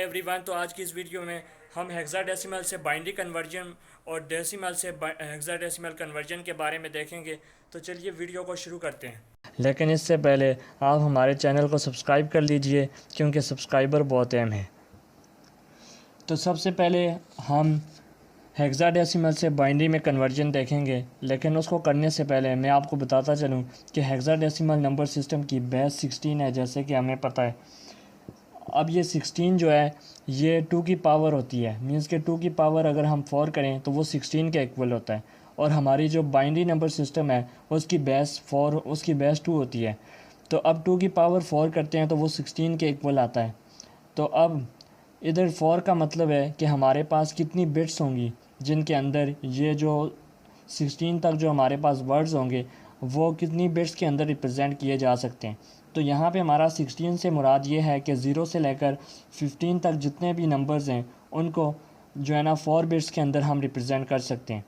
Everyone. तो आज की इस वीडियो में हम हेक्साडेसिमल से बाइनरी कन्वर्जन और डेसिमल से हेक्साडेसिमल कन्वर्जन के बारे में देखेंगे। तो चलिए वीडियो को शुरू करते हैं। लेकिन इससे पहले आप हमारे चैनल को सब्सक्राइब कर लीजिए क्योंकि सब्सक्राइबर बहुत अहम है। तो सबसे पहले हम हेक्साडेसिमल से बाइनरी में कन्वर्जन देखेंगे, लेकिन उसको करने से पहले मैं आपको बताता चलूँ कि हेक्साडेसिमल नंबर सिस्टम की बेस 16 है, जैसे कि हमें पता है। अब ये 16 जो है ये 2 की पावर होती है, मींस के 2 की पावर अगर हम 4 करें तो वो 16 के इक्वल होता है। और हमारी जो बाइनरी नंबर सिस्टम है उसकी बेस 4, उसकी बेस 2 होती है। तो अब 2 की पावर 4 करते हैं तो वो 16 के इक्वल आता है। तो अब इधर 4 का मतलब है कि हमारे पास कितनी बिट्स होंगी जिनके अंदर ये जो 16 तक जो हमारे पास वर्ड्स होंगे वो कितनी बिट्स के अंदर रिप्रेजेंट किए जा सकते हैं। तो यहाँ पे हमारा 16 से मुराद ये है कि 0 से लेकर 15 तक जितने भी नंबर्स हैं उनको जो है ना 4 बिट्स के अंदर हम रिप्रेजेंट कर सकते हैं।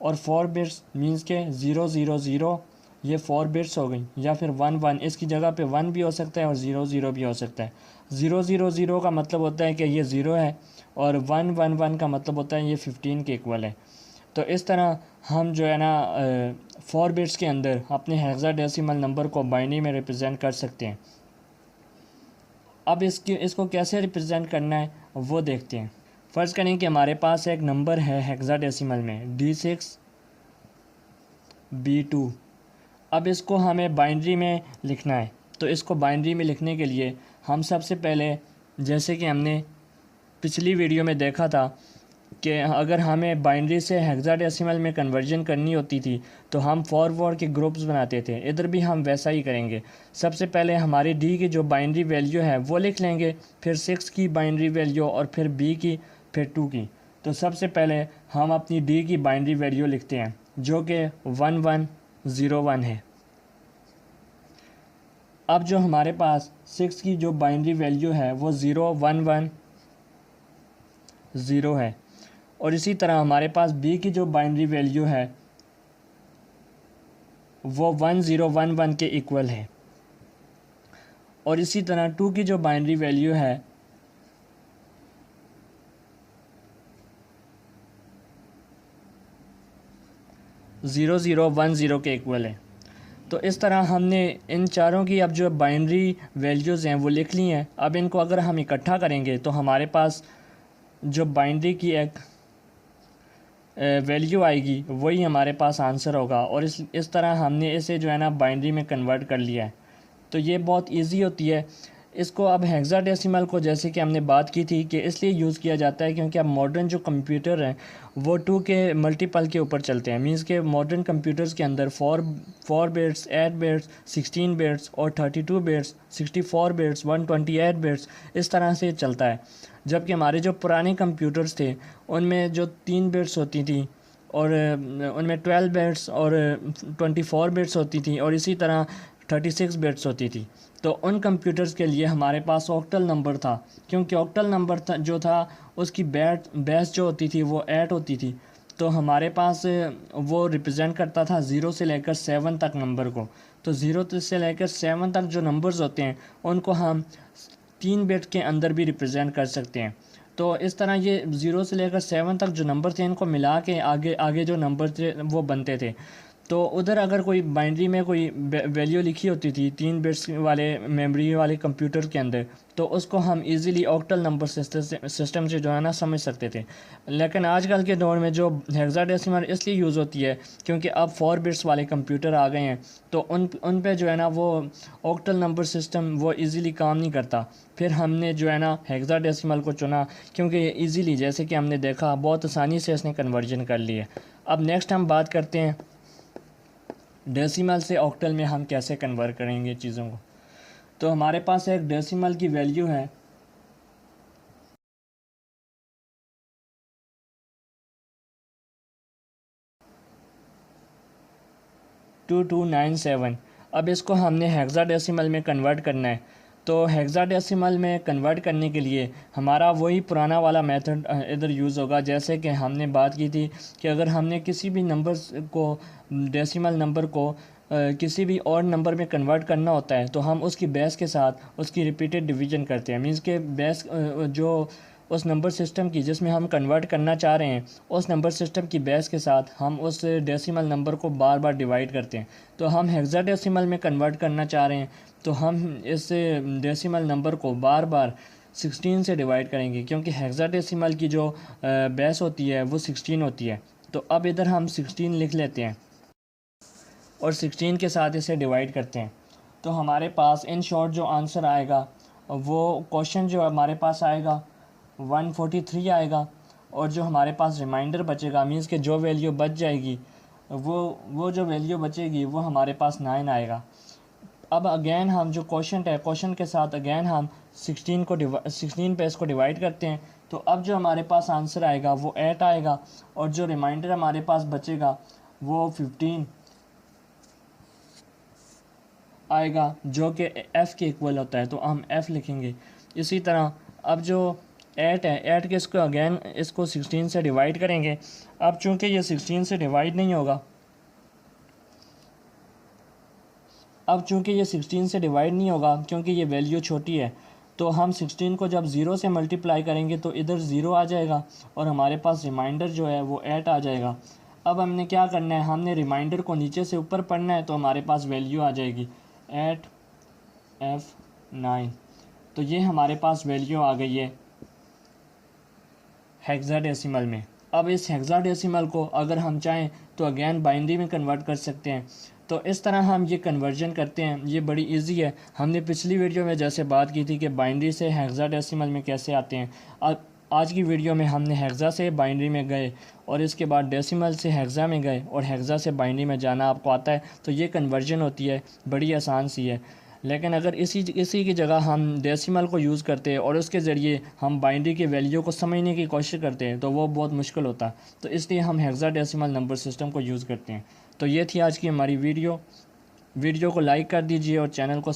और 4 बिट्स मींस के 000 ये 4 बिट्स हो गई, या फिर 11 इसकी जगह पे 1 भी हो सकता है और 00 भी हो सकता है। 000 का मतलब होता है कि ये 0 है और 111 का मतलब होता है ये 15 के इक्वल है। तो इस तरह हम जो है ना 4 बिट्स के अंदर अपने हेक्साडेसिमल नंबर को बाइनरी में रिप्रेजेंट कर सकते हैं। अब इसको कैसे रिप्रेजेंट करना है वो देखते हैं। फ़र्ज़ करें कि हमारे पास एक नंबर है हेक्साडेसिमल में D6B2। अब इसको हमें बाइनरी में लिखना है। तो इसको बाइनरी में लिखने के लिए हम सबसे पहले, जैसे कि हमने पिछली वीडियो में देखा था कि अगर हमें बाइनरी से हेक्साडेसिमल में कन्वर्जन करनी होती थी तो हम फॉरवर्ड के ग्रुप्स बनाते थे। इधर भी हम वैसा ही करेंगे। सबसे पहले हमारी डी की जो बाइनरी वैल्यू है वो लिख लेंगे, फिर 6 की बाइनरी वैल्यू, और फिर बी की, फिर 2 की। तो सबसे पहले हम अपनी डी की बाइनरी वैल्यू लिखते हैं जो कि 1101 है। अब जो हमारे पास 6 की जो बाइनरी वैल्यू है वो 0110 है, और इसी तरह हमारे पास बी की जो बाइनरी वैल्यू है वो 1011 के इक्वल है, और इसी तरह 2 की जो बाइनरी वैल्यू है ज़ीरो ज़ीरो 10 के इक्वल है। तो इस तरह हमने इन चारों की अब जो बाइनरी वैल्यूज़ हैं वो लिख ली हैं। अब इनको अगर हम इकट्ठा करेंगे तो हमारे पास जो बाइनरी की एक वैल्यू आएगी वही हमारे पास आंसर होगा, और इस तरह हमने इसे जो है ना बाइनरी में कन्वर्ट कर लिया है। तो ये बहुत इजी होती है। इसको अब हेक्साडेसिमल को, जैसे कि हमने बात की थी, कि इसलिए यूज़ किया जाता है क्योंकि अब मॉडर्न जो कंप्यूटर हैं वो 2 के मल्टीपल के ऊपर चलते हैं। मींस के मॉडर्न कंप्यूटर्स के अंदर 4 बिट्स, 8 बिट्स, 16 बिट्स और 32 बिट्स, 64 बिट्स, 128 बिट्स, इस तरह से चलता है। जबकि हमारे जो पुराने कंप्यूटर्स थे उनमें जो 3 बिट्स होती थी, और उनमें 12 बिट्स और 24 बिट्स होती थी, और इसी तरह 36 बिट्स होती थी। तो उन कंप्यूटर्स के लिए हमारे पास ऑक्टल नंबर था, क्योंकि ऑक्टल नंबर जो था उसकी बेस जो होती थी वो 8 होती थी। तो हमारे पास वो रिप्रेजेंट करता था 0 से लेकर 7 तक नंबर को। तो 0 से लेकर 7 तक जो नंबर्स होते हैं उनको हम 3 बिट के अंदर भी रिप्रेजेंट कर सकते हैं। तो इस तरह ये 0 से लेकर 7 तक जो नंबर थे इनको मिला के आगे आगे जो नंबर थे वो बनते थे। तो उधर अगर कोई बाइनरी में कोई वैल्यू लिखी होती थी 3 बिट्स वाले मेमोरी वाले कंप्यूटर के अंदर, तो उसको हम इजीली ऑक्टल नंबर सिस्टम से जो है ना समझ सकते थे। लेकिन आजकल के दौर में जो हेक्साडेसिमल इसलिए यूज़ होती है क्योंकि अब 4 बिट्स वाले कंप्यूटर आ गए हैं, तो उन पे जो है ना वो ऑक्टल नंबर सिस्टम वो इजीली काम नहीं करता। फिर हमने जो है ना हेक्साडेसिमल को चुना क्योंकि ये ईज़िली, जैसे कि हमने देखा, बहुत आसानी से इसने कन्वर्जन कर लिया। अब नेक्स्ट हम बात करते हैं डेसिमल से ऑक्टल में हम कैसे कन्वर्ट करेंगे चीज़ों को। तो हमारे पास एक डेसिमल की वैल्यू है 2297। अब इसको हमने हेक्साडेसिमल में कन्वर्ट करना है। तो हेक्साडेसिमल में कन्वर्ट करने के लिए हमारा वही पुराना वाला मेथड इधर यूज़ होगा, जैसे कि हमने बात की थी कि अगर हमने किसी भी नंबर को, डेसिमल नंबर को किसी भी और नंबर में कन्वर्ट करना होता है तो हम उसकी बेस के साथ उसकी रिपीटेड डिवीजन करते हैं। मींस के बेस जो उस नंबर सिस्टम की जिसमें हम कन्वर्ट करना चाह रहे हैं उस नंबर सिस्टम की बेस के साथ हम उस डेसिमल नंबर को बार बार डिवाइड करते हैं। तो हम हेक्साडेसिमल में कन्वर्ट करना चाह रहे हैं तो हम इस डेसिमल नंबर को बार बार 16 से डिवाइड करेंगे, क्योंकि हेक्साडेसिमल की जो बेस होती है वो 16 होती है। तो अब इधर हम 16 लिख लेते हैं और 16 के साथ इसे डिवाइड करते हैं। तो हमारे पास इन शॉर्ट जो आंसर आएगा वो क्वेश्चन जो हमारे पास आएगा 143 आएगा, और जो हमारे पास रिमाइंडर बचेगा मींस के जो वैल्यू बच जाएगी वो जो वैल्यू बचेगी वो हमारे पास 9 आएगा। अब अगेन हम जो क्वेश्चन है क्वेश्चन के साथ अगेन हम 16 पे इसको डिवाइड करते हैं। तो अब जो हमारे पास आंसर आएगा वो 8 आएगा, और जो रिमाइंडर हमारे पास बचेगा वो 15 आएगा, जो कि f के इक्वल होता है। तो हम f लिखेंगे। इसी तरह अब जो 8 है 8 के इसको अगेन इसको 16 से डिवाइड करेंगे। अब चूंकि ये 16 से डिवाइड नहीं होगा क्योंकि ये वैल्यू छोटी है, तो हम 16 को जब 0 से मल्टीप्लाई करेंगे तो इधर 0 आ जाएगा और हमारे पास रिमाइंडर जो है वो 8 आ जाएगा। अब हमने क्या करना है, हमने रिमाइंडर को नीचे से ऊपर पढ़ना है, तो हमारे पास वैल्यू आ जाएगी 8F9। तो ये हमारे पास वैल्यू आ गई है हेक्साडेसिमल में। अब इस हेक्साडेसिमल को अगर हम चाहें तो अगेन बाइनरी में कन्वर्ट कर सकते हैं। तो इस तरह हम ये कन्वर्जन करते हैं, ये बड़ी इजी है। हमने पिछली वीडियो में जैसे बात की थी कि बाइनरी से हेक्साडेसिमल में कैसे आते हैं, आज की वीडियो में हमने हेक्सा से बाइनरी में गए और इसके बाद डेसिमल से हेक्सा में गए और हेक्सा से बाइनरी में जाना आपको आता है। तो ये कन्वर्जन होती है, बड़ी आसान सी है। लेकिन अगर इसी की जगह हम डेसिमल को यूज़ करते हैं और उसके ज़रिए हम बाइनरी की वैल्यू को समझने की कोशिश करते हैं तो वो बहुत मुश्किल होता है। तो इसलिए हम हेक्साडेसिमल नंबर सिस्टम को यूज़ करते हैं। तो ये थी आज की हमारी वीडियो को लाइक कर दीजिए और चैनल को